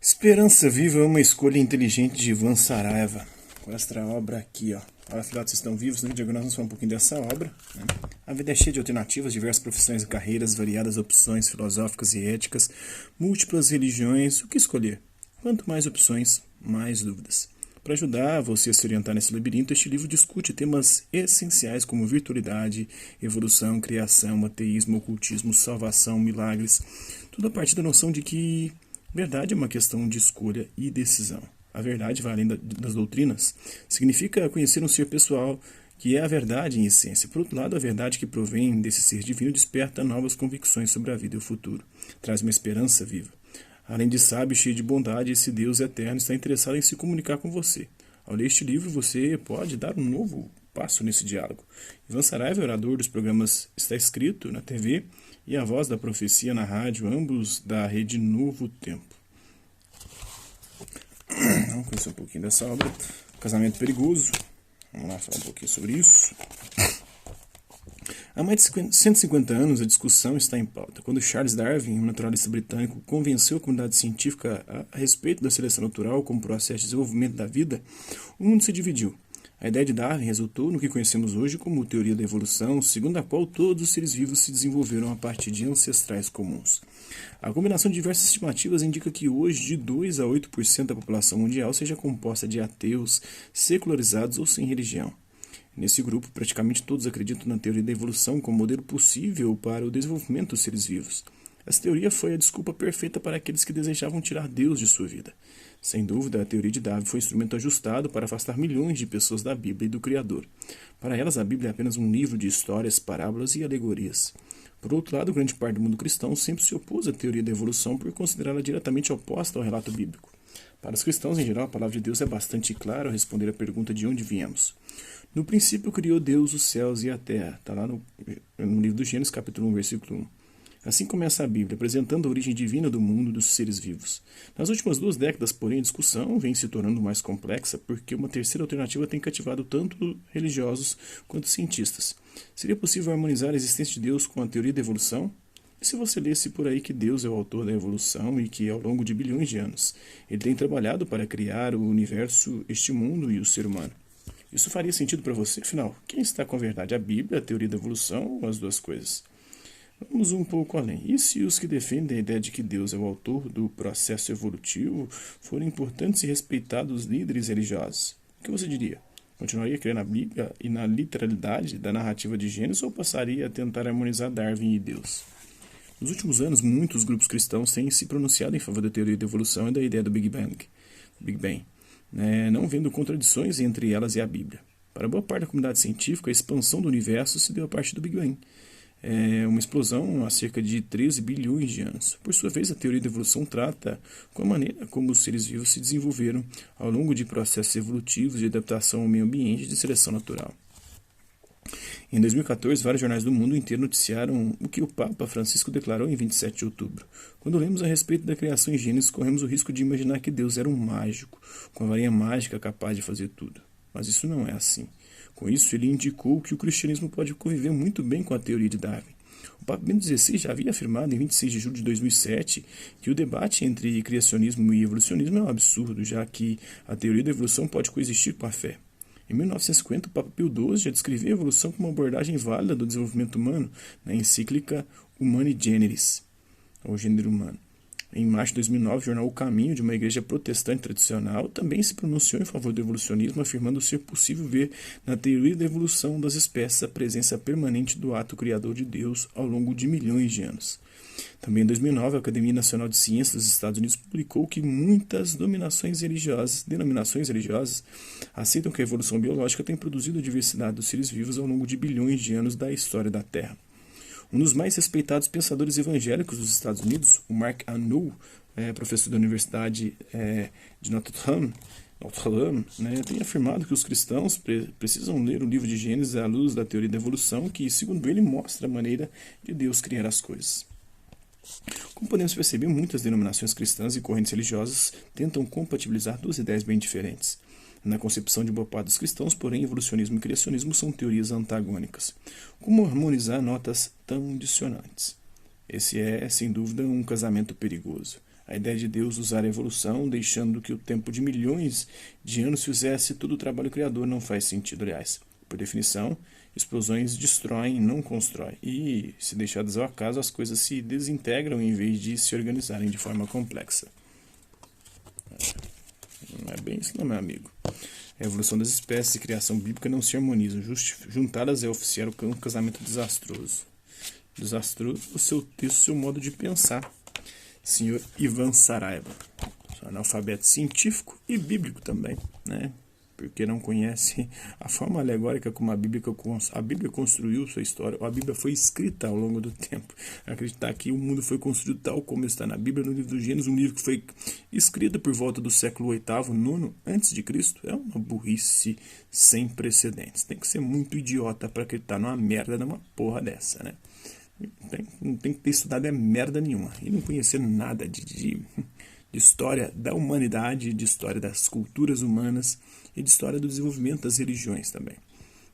Esperança Viva é uma escolha inteligente de Ivan Saraiva. Com esta obra aqui, ó. Olha, filhotes, vocês estão vivos, no vídeo agora nós vamos falar um pouquinho dessa obra. Né? A vida é cheia de alternativas, diversas profissões e carreiras, variadas opções filosóficas e éticas, múltiplas religiões. O que escolher? Quanto mais opções, mais dúvidas. Para ajudar você a se orientar nesse labirinto, este livro discute temas essenciais como virtualidade, evolução, criação, ateísmo, ocultismo, salvação, milagres. Tudo a partir da noção de que verdade é uma questão de escolha e decisão. A verdade vai além das doutrinas. Significa conhecer um ser pessoal, que é a verdade em essência. Por outro lado, a verdade que provém desse ser divino desperta novas convicções sobre a vida e o futuro. Traz uma esperança viva. Além de sábio e cheio de bondade, esse Deus eterno está interessado em se comunicar com você. Ao ler este livro, você pode dar um novo passo nesse diálogo. Ivan Saraiva, orador dos programas Está Escrito na TV e a Voz da Profecia na rádio, ambos da rede Novo Tempo. Vamos conhecer um pouquinho dessa obra. Casamento Perigoso. Vamos lá falar um pouquinho sobre isso. Há mais de 150 anos, a discussão está em pauta. Quando Charles Darwin, um naturalista britânico, convenceu a comunidade científica a respeito da seleção natural como processo de desenvolvimento da vida, o mundo se dividiu. A ideia de Darwin resultou no que conhecemos hoje como teoria da evolução, segundo a qual todos os seres vivos se desenvolveram a partir de ancestrais comuns. A combinação de diversas estimativas indica que hoje de 2 a 8% da população mundial seja composta de ateus, secularizados ou sem religião. Nesse grupo, praticamente todos acreditam na teoria da evolução como modelo possível para o desenvolvimento dos seres vivos. Essa teoria foi a desculpa perfeita para aqueles que desejavam tirar Deus de sua vida. Sem dúvida, a teoria de Darwin foi um instrumento ajustado para afastar milhões de pessoas da Bíblia e do Criador. Para elas, a Bíblia é apenas um livro de histórias, parábolas e alegorias. Por outro lado, grande parte do mundo cristão sempre se opôs à teoria da evolução por considerá-la diretamente oposta ao relato bíblico. Para os cristãos, em geral, a palavra de Deus é bastante clara ao responder à pergunta de onde viemos. No princípio criou Deus os céus e a terra. Está lá no livro do Gênesis, capítulo 1, versículo 1. Assim começa a Bíblia, apresentando a origem divina do mundo e dos seres vivos. Nas últimas 2 décadas, porém, a discussão vem se tornando mais complexa porque uma terceira alternativa tem cativado tanto religiosos quanto cientistas. Seria possível harmonizar a existência de Deus com a teoria da evolução? E se você lesse por aí que Deus é o autor da evolução e que, ao longo de bilhões de anos, ele tem trabalhado para criar o universo, este mundo e o ser humano? Isso faria sentido para você? Afinal, quem está com a verdade? A Bíblia, a teoria da evolução ou as duas coisas? Vamos um pouco além. E se os que defendem a ideia de que Deus é o autor do processo evolutivo forem importantes e respeitados líderes religiosos? O que você diria? Continuaria a crer na Bíblia e na literalidade da narrativa de Gênesis ou passaria a tentar harmonizar Darwin e Deus? Nos últimos anos, muitos grupos cristãos têm se pronunciado em favor da teoria da evolução e da ideia do Big Bang, não vendo contradições entre elas e a Bíblia. Para boa parte da comunidade científica, a expansão do universo se deu a partir do Big Bang. É uma explosão há cerca de 13 bilhões de anos. Por sua vez, a teoria da evolução trata com a maneira como os seres vivos se desenvolveram ao longo de processos evolutivos de adaptação ao meio ambiente e de seleção natural. Em 2014, vários jornais do mundo inteiro noticiaram o que o Papa Francisco declarou em 27 de outubro. Quando lemos a respeito da criação em Gênesis, corremos o risco de imaginar que Deus era um mágico, com a varinha mágica capaz de fazer tudo. Mas isso não é assim. Com isso, ele indicou que o cristianismo pode conviver muito bem com a teoria de Darwin. O Papa Bento XVI já havia afirmado em 26 de julho de 2007 que o debate entre criacionismo e evolucionismo é um absurdo, já que a teoria da evolução pode coexistir com a fé. Em 1950, o Papa Pio XII já descrevia a evolução como uma abordagem válida do desenvolvimento humano na encíclica Humani Generis, ou Gênero Humano. Em março de 2009, o jornal O Caminho, de uma igreja protestante tradicional, também se pronunciou em favor do evolucionismo, afirmando ser possível ver na teoria da evolução das espécies a presença permanente do ato criador de Deus ao longo de milhões de anos. Também em 2009, a Academia Nacional de Ciências dos Estados Unidos publicou que muitas denominações religiosas aceitam que a evolução biológica tem produzido a diversidade dos seres vivos ao longo de bilhões de anos da história da Terra. Um dos mais respeitados pensadores evangélicos dos Estados Unidos, o Mark Anu, professor da Universidade de Notre Dame, tem afirmado que os cristãos precisam ler o livro de Gênesis à luz da teoria da evolução, que, segundo ele, mostra a maneira de Deus criar as coisas. Como podemos perceber, muitas denominações cristãs e correntes religiosas tentam compatibilizar 2 ideias bem diferentes. Na concepção de boa parte dos cristãos, porém, evolucionismo e criacionismo são teorias antagônicas. Como harmonizar notas tão dissonantes? Esse é, sem dúvida, um casamento perigoso. A ideia de Deus usar a evolução, deixando que o tempo de milhões de anos fizesse todo o trabalho criador, não faz sentido, aliás. Por definição, explosões destroem, não constroem. E, se deixadas ao acaso, as coisas se desintegram em vez de se organizarem de forma complexa. Não é bem isso não, meu amigo. A evolução das espécies e criação bíblica não se harmonizam. Juntadas é oficiar um casamento desastroso. Desastroso o seu texto, seu modo de pensar. Senhor Ivan Saraiva, analfabeto científico e bíblico também, né? Porque não conhece a forma alegórica como a Bíblia construiu sua história, ou a Bíblia foi escrita ao longo do tempo. Acreditar que o mundo foi construído tal como está na Bíblia, no livro do Gênesis, um livro que foi escrito por volta do século VIII, IX antes de Cristo, é uma burrice sem precedentes. Tem que ser muito idiota para acreditar numa merda numa porra dessa, né? Não tem que ter estudado merda nenhuma e não conhecer nada de história da humanidade, de história das culturas humanas e de história do desenvolvimento das religiões também.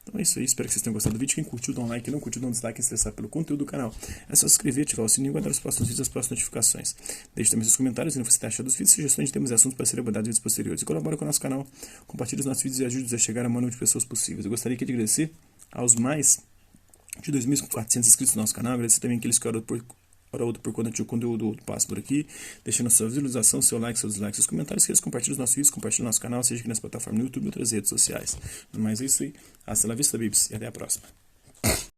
Então é isso aí, espero que vocês tenham gostado do vídeo. Quem curtiu, dá um like, não curtiu, dá um dislike, e se interessar pelo conteúdo do canal. É só se inscrever, ativar o sininho e guardar os próximos vídeos e as próximas notificações. Deixe também seus comentários, se você achado dos vídeos, sugestões de temas e assuntos para serem abordados em vídeos posteriores. E colabore com o nosso canal, compartilhe os nossos vídeos e ajude-nos a chegar a maior número de pessoas possíveis. Eu gostaria aqui de agradecer aos mais de 2.400 inscritos no nosso canal, agradecer também aqueles que oram por quando o conteúdo passa por aqui, deixando a sua visualização, seu like, seu dislike, seus comentários, que eles compartilhem os nossos vídeos, compartilhem o nosso canal, seja aqui nessa plataforma no YouTube e outras redes sociais. Mas é isso aí, hasta la vista, bibs, e até a próxima.